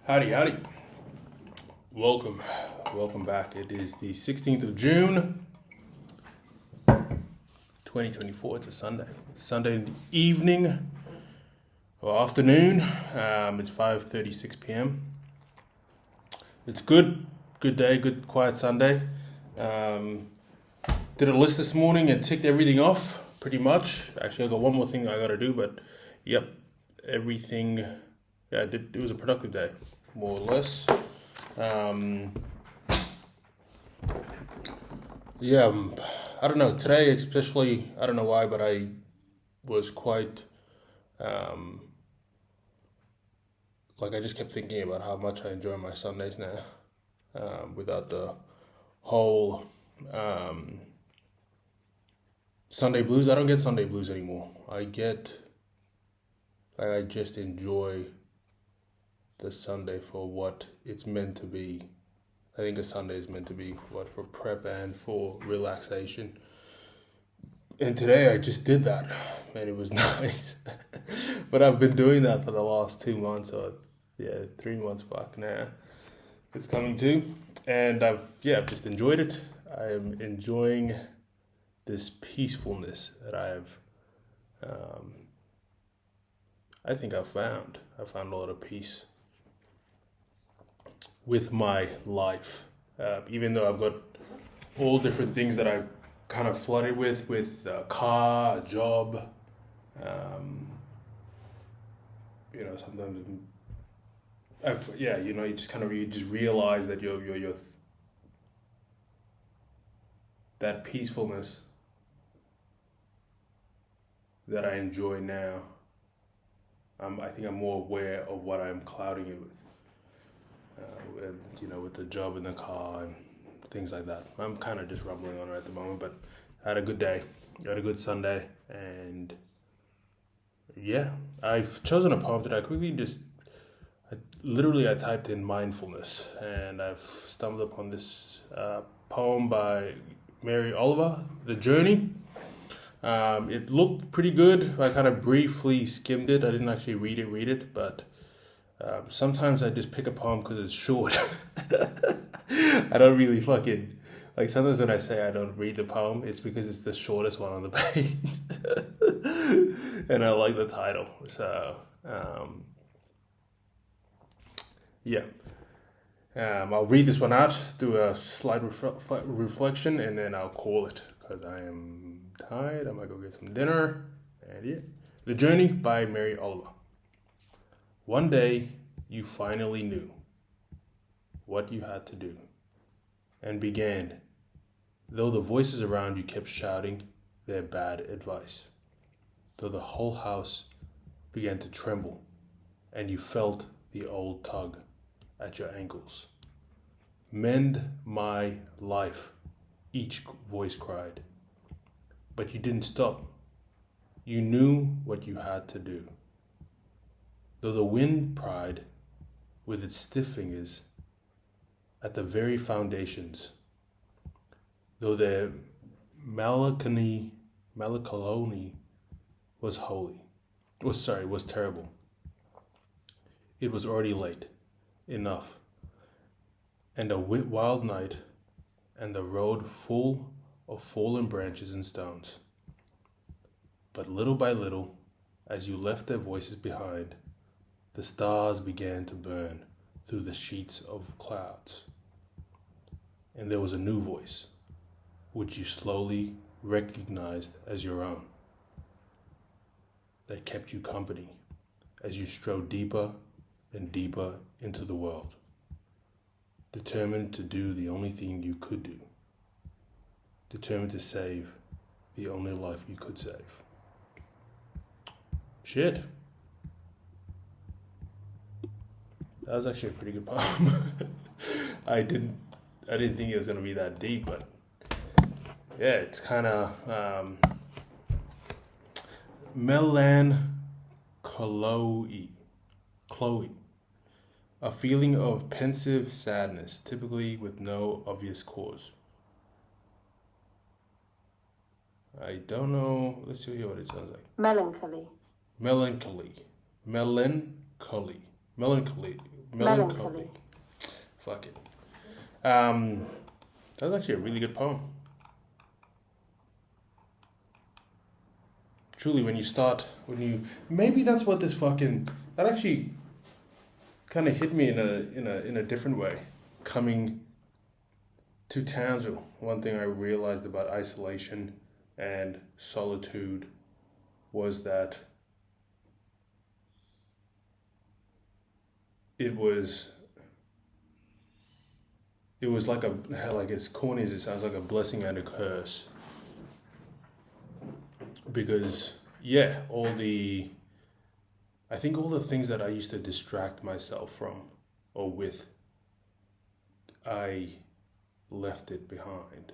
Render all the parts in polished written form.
Howdy, howdy. Welcome back. It is the 16th of June, 2024. It's a Sunday evening or afternoon. It's 5:36 p.m. It's good day, good quiet Sunday. Did a list this morning and ticked everything off pretty much. Actually, I got one more thing I got to do, but yep, everything. Yeah, it was a productive day, more or less. I don't know. Today, especially, I don't know why, but I was quite, I just kept thinking about how much I enjoy my Sundays now, without the whole Sunday blues. I don't get Sunday blues anymore. I just enjoy the Sunday for what it's meant to be. I think a Sunday is meant to be for prep and for relaxation. And today I just did that, and it was nice. But I've been doing that for the last 2 months, or 3 months back now. It's coming to, and I've just enjoyed it. I am enjoying this peacefulness that I think I've found. I found a lot of peace with my life, even though I've got all different things that I kind of flooded with a car, a job. Sometimes you just realize that your that peacefulness that I enjoy now. I think I'm more aware of what I'm clouding it with. With the job in the car and things like that. I'm kind of just rumbling on it at the moment, but I had a good day. I had a good Sunday, and I've chosen a poem that I typed in mindfulness, and I've stumbled upon this poem by Mary Oliver, The Journey. It looked pretty good. I kind of briefly skimmed it. I didn't actually read it, but sometimes I just pick a poem because it's short. I don't really sometimes when I say I don't read the poem, it's because it's the shortest one on the page. And I like the title. So, I'll read this one out, do a slight reflection, and then I'll call it because I am tired. I might go get some dinner. And The Journey by Mary Oliver. One day, you finally knew what you had to do and began, though the voices around you kept shouting their bad advice, though the whole house began to tremble and you felt the old tug at your ankles. Mend my life, each voice cried. But you didn't stop. You knew what you had to do. Though the wind pried with its stiff fingers at the very foundations, though their melancholy was terrible. It was already late enough, and a wild night, and the road full of fallen branches and stones. But little by little, as you left their voices behind, the stars began to burn through the sheets of clouds. And there was a new voice, which you slowly recognized as your own, that kept you company as you strode deeper and deeper into the world, determined to do the only thing you could do, determined to save the only life you could save. Shit. That was actually a pretty good poem. I didn't think it was gonna be that deep, but it's kind of melancholy, a feeling of pensive sadness, typically with no obvious cause. I don't know. Let's see what it sounds like. Melancholy. Melancholy. Melancholy. Fuck it. That was actually a really good poem. Truly, maybe that's what that actually kind of hit me in a different way. Coming to Townsville, one thing I realized about isolation and solitude was that it was like as corny as it sounds, like a blessing and a curse. Because I think all the things that I used to distract myself from or with, I left it behind.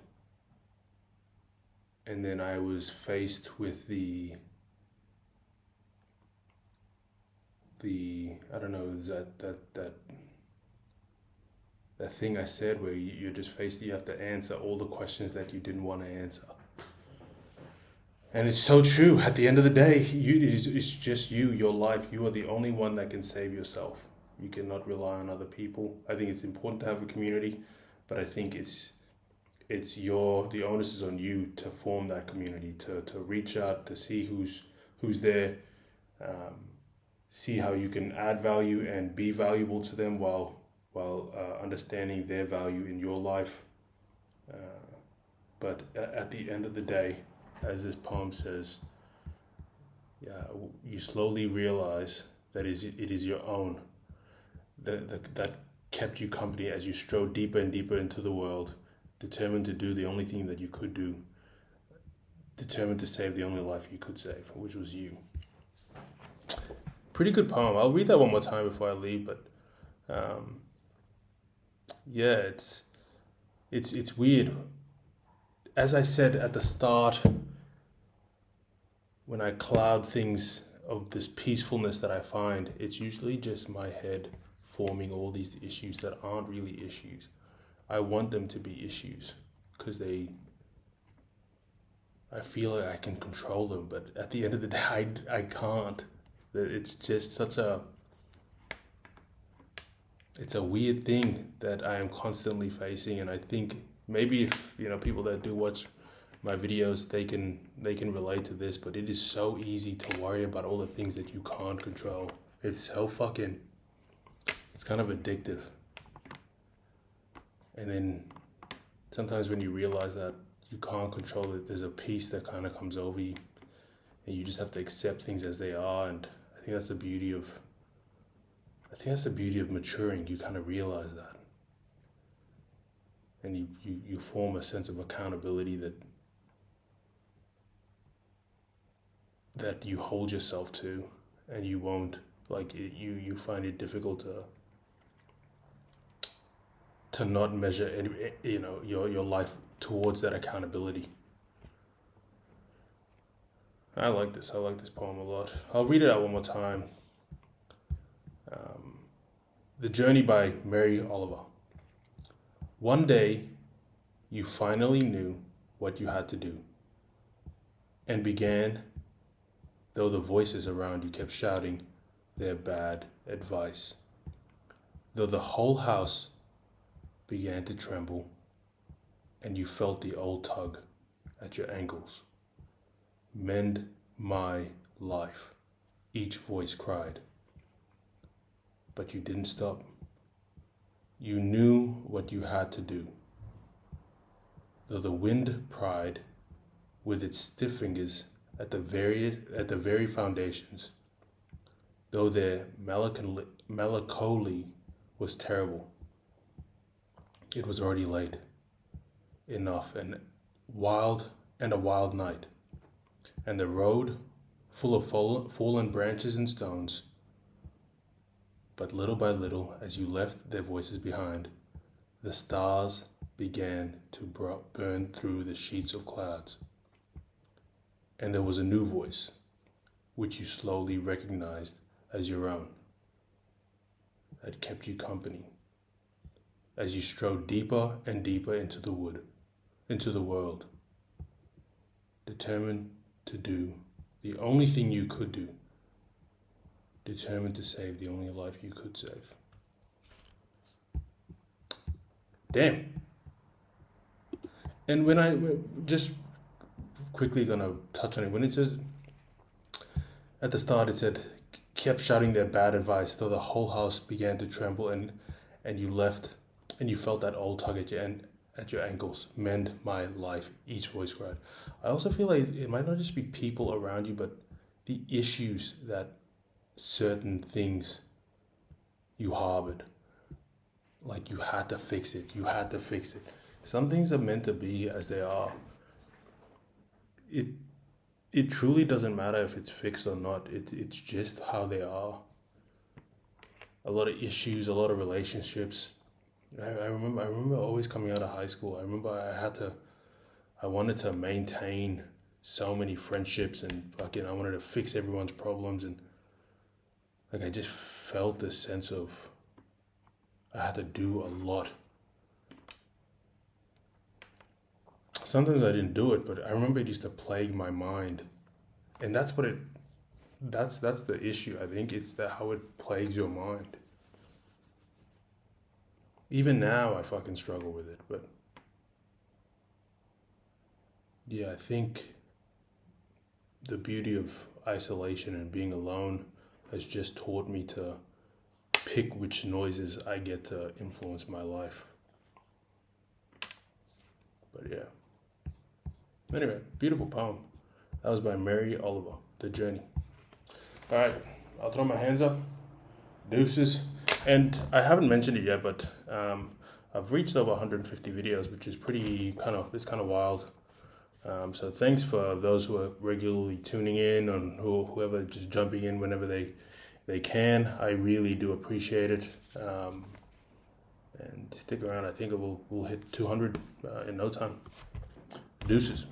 And then I was faced with the I don't know, is that thing I said where you're just faced, you have to answer all the questions that you didn't want to answer. And it's so true. At the end of the day, it's just you, your life. You are the only one that can save yourself. You cannot rely on other people. I think it's important to have a community, but I think the onus is on you to form that community, to reach out, to see who's there, see how you can add value and be valuable to them while understanding their value in your life. But at the end of the day, as this poem says, you slowly realize that it is your own that kept you company as you strode deeper and deeper into the world, determined to do the only thing that you could do, determined to save the only life you could save, which was you. Pretty good poem. I'll read that one more time before I leave, but it's weird. As I said at the start, when I cloud things of this peacefulness that I find, it's usually just my head forming all these issues that aren't really issues. I want them to be issues because I feel like I can control them, but at the end of the day, I can't. It's just it's a weird thing that I am constantly facing, and I think maybe if people that do watch my videos, they can relate to this, but it is so easy to worry about all the things that you can't control. It's kind of addictive. And then sometimes when you realize that you can't control it, there's a peace that kind of comes over you, and you just have to accept things as they are. And I think that's the beauty of maturing. You kind of realize that, and you form a sense of accountability that you hold yourself to, and you won't you find it difficult to not measure your life towards that accountability. I like this poem a lot. I'll read it out one more time. The Journey by Mary Oliver. One day, you finally knew what you had to do, and began, though the voices around you kept shouting their bad advice, though the whole house began to tremble, and you felt the old tug at your ankles. Mend my life, each voice cried. But you didn't stop. You knew what you had to do. Though the wind pried with its stiff fingers at the very foundations, though their melancholy was terrible, it was already late enough, and a wild night, and the road full of fallen branches and stones. But little by little, as you left their voices behind, the stars began to burn through the sheets of clouds. And there was a new voice, which you slowly recognized as your own, that kept you company as you strode deeper and deeper into the world, determined to do the only thing you could do, determined to save the only life you could save. damn. And when I just quickly gonna touch on it, when it says at the start, it said, kept shouting their bad advice, though the whole house began to tremble, and you left, and you felt that old tug at your ankles. Mend my life, each voice cried. I also feel like it might not just be people around you, but the issues that certain things you harbored. Like you had to fix it. You had to fix it. Some things are meant to be as they are. It truly doesn't matter if it's fixed or not. It's just how they are. A lot of issues, a lot of relationships. I remember always coming out of high school. I remember I wanted to maintain so many friendships and fucking I wanted to fix everyone's problems, and like I just felt this sense of I had to do a lot. Sometimes I didn't do it, but I remember it used to plague my mind. And that's the issue. I think it's how it plagues your mind. Even now I fucking struggle with it, but yeah, I think the beauty of isolation and being alone has just taught me to pick which noises I get to influence my life. But yeah. Anyway, beautiful poem. That was by Mary Oliver, The Journey. All right, I'll throw my hands up. Deuces. And I haven't mentioned it yet, but I've reached over 150 videos, which is it's kind of wild. So thanks for those who are regularly tuning in, and whoever just jumping in whenever they can. I really do appreciate it. And stick around. I think we'll hit 200 in no time. Deuces.